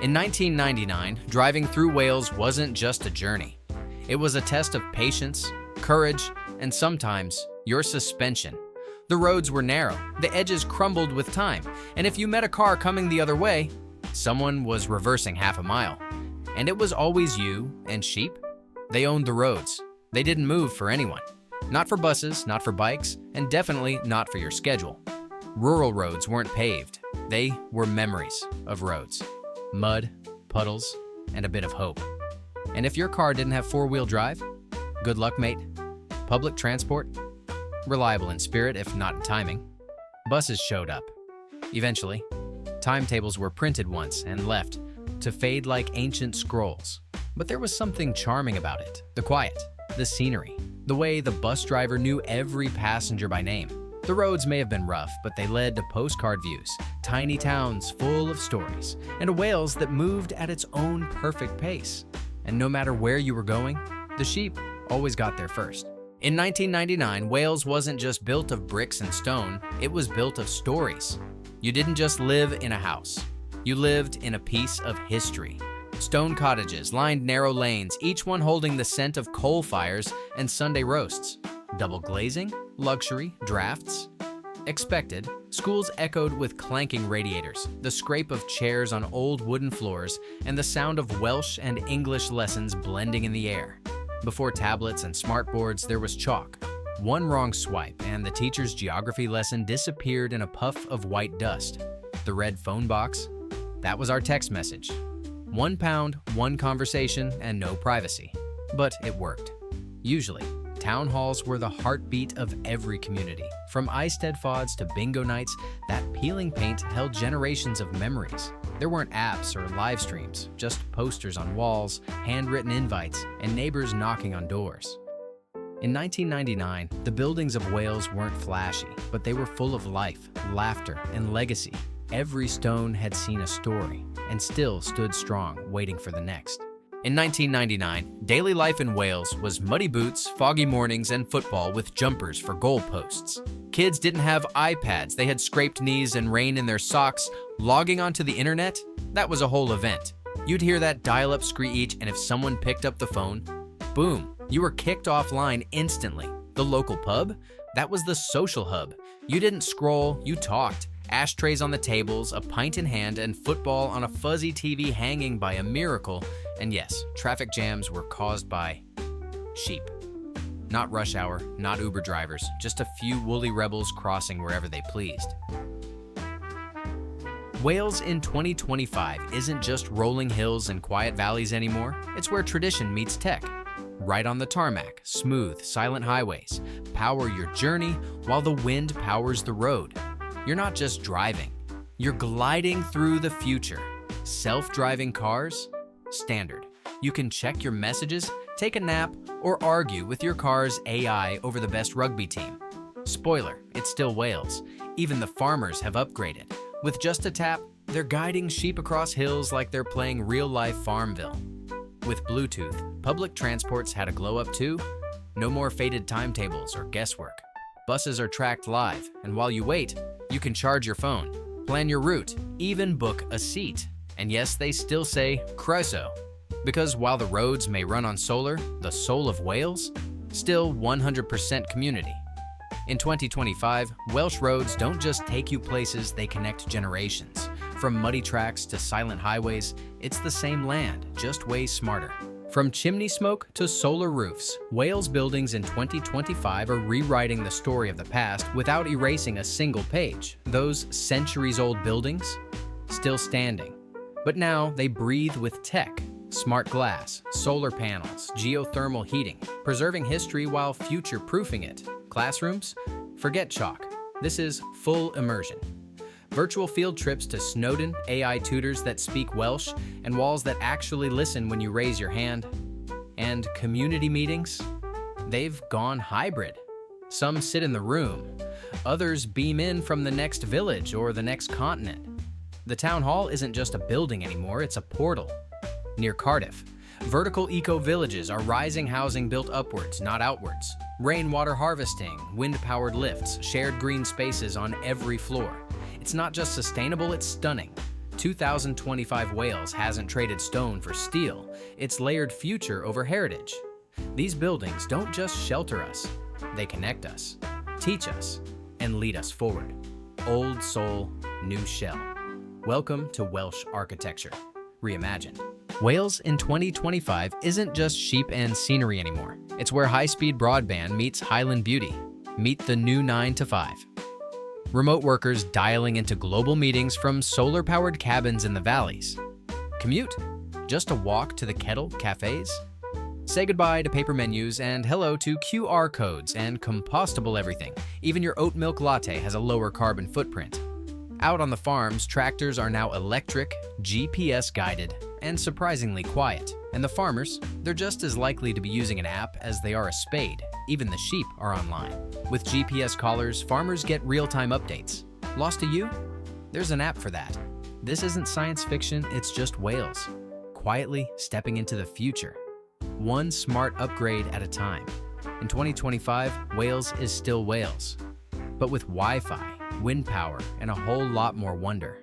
In 1999, driving through Wales wasn't just a journey. It was a test of patience, courage, and sometimes your suspension. The roads were narrow, the edges crumbled with time, and if you met a car coming the other way, someone was reversing half a mile. And it was always you and sheep. They owned the roads. They didn't move for anyone. Not for buses, not for bikes, and definitely not for your schedule. Rural roads weren't paved. They were memories of roads. Mud, puddles, and a bit of hope. And if your car didn't have four-wheel drive, good luck, mate. Public transport? Reliable in spirit, if not in timing. Buses showed up. Eventually, timetables were printed once and left to fade like ancient scrolls. But there was something charming about it. The quiet, the scenery, the way the bus driver knew every passenger by name. The roads may have been rough, but they led to postcard views, tiny towns full of stories, and a Wales that moved at its own perfect pace. And no matter where you were going, the sheep always got there first. In 1999, Wales wasn't just built of bricks and stone, it was built of stories. You didn't just live in a house. You lived in a piece of history. Stone cottages lined narrow lanes, each one holding the scent of coal fires and Sunday roasts. Double glazing, luxury, drafts. Expected, schools echoed with clanking radiators, the scrape of chairs on old wooden floors, and the sound of Welsh and English lessons blending in the air. Before tablets and smartboards, there was chalk. One wrong swipe, and the teacher's geography lesson disappeared in a puff of white dust. The red phone box? That was our text message. £1, one conversation, and no privacy. But it worked. Usually, town halls were the heartbeat of every community. From Eisteddfods Fods to bingo nights, that peeling paint held generations of memories. There weren't apps or live streams, just posters on walls, handwritten invites, and neighbors knocking on doors. In 1999, the buildings of Wales weren't flashy, but they were full of life, laughter, and legacy. Every stone had seen a story, and still stood strong, waiting for the next. In 1999, daily life in Wales was muddy boots, foggy mornings, and football with jumpers for goalposts. Kids didn't have iPads, they had scraped knees and rain in their socks. Logging onto the internet? That was a whole event. You'd hear that dial-up screech, and if someone picked up the phone, boom, you were kicked offline instantly. The local pub? That was the social hub. You didn't scroll, you talked. Ashtrays on the tables, a pint in hand, and football on a fuzzy TV hanging by a miracle. And yes, traffic jams were caused by sheep. Not rush hour, not Uber drivers, just a few woolly rebels crossing wherever they pleased. Wales in 2025 isn't just rolling hills and quiet valleys anymore. It's where tradition meets tech. Right on the tarmac, smooth, silent highways. Power your journey while the wind powers the road. You're not just driving, you're gliding through the future. Self-driving cars? Standard. You can check your messages, take a nap, or argue with your car's AI over the best rugby team. Spoiler, it's still Wales. Even the farmers have upgraded. With just a tap, they're guiding sheep across hills like they're playing real-life Farmville. With Bluetooth, public transports had a glow-up too. No more faded timetables or guesswork. Buses are tracked live, and while you wait, you can charge your phone, plan your route, even book a seat. And yes, they still say Croeso, because while the roads may run on solar, the soul of Wales, still 100% community. In 2025, Welsh roads don't just take you places, they connect generations. From muddy tracks to silent highways, it's the same land, just way smarter. From chimney smoke to solar roofs, Wales buildings in 2025 are rewriting the story of the past without erasing a single page. Those centuries-old buildings, still standing. But now they breathe with tech, smart glass, solar panels, geothermal heating, preserving history while future-proofing it. Classrooms? Forget chalk. This is full immersion. Virtual field trips to Snowdon, AI tutors that speak Welsh, and walls that actually listen when you raise your hand. And community meetings? They've gone hybrid. Some sit in the room. Others beam in from the next village or the next continent. The town hall isn't just a building anymore, it's a portal. Near Cardiff, vertical eco-villages are rising housing built upwards, not outwards. Rainwater harvesting, wind-powered lifts, shared green spaces on every floor. It's not just sustainable, it's stunning. 2025 Wales hasn't traded stone for steel, it's layered future over heritage. These buildings don't just shelter us, they connect us, teach us, and lead us forward. Old soul, new shell. Welcome to Welsh architecture, reimagined. Wales in 2025 isn't just sheep and scenery anymore. It's where high-speed broadband meets Highland beauty. Meet the new 9 to 5. Remote workers dialing into global meetings from solar-powered cabins in the valleys. Commute? Just a walk to the Kettle cafes? Say goodbye to paper menus and hello to QR codes and compostable everything. Even your oat milk latte has a lower carbon footprint. Out on the farms, tractors are now electric, GPS-guided, and surprisingly quiet. And the farmers, they're just as likely to be using an app as they are a spade. Even the sheep are online. With GPS collars, farmers get real-time updates. Lost a ewe? There's an app for that. This isn't science fiction, it's just Wales, quietly stepping into the future. One smart upgrade at a time. In 2025, Wales is still Wales, but with Wi-Fi, wind power, and a whole lot more wonder.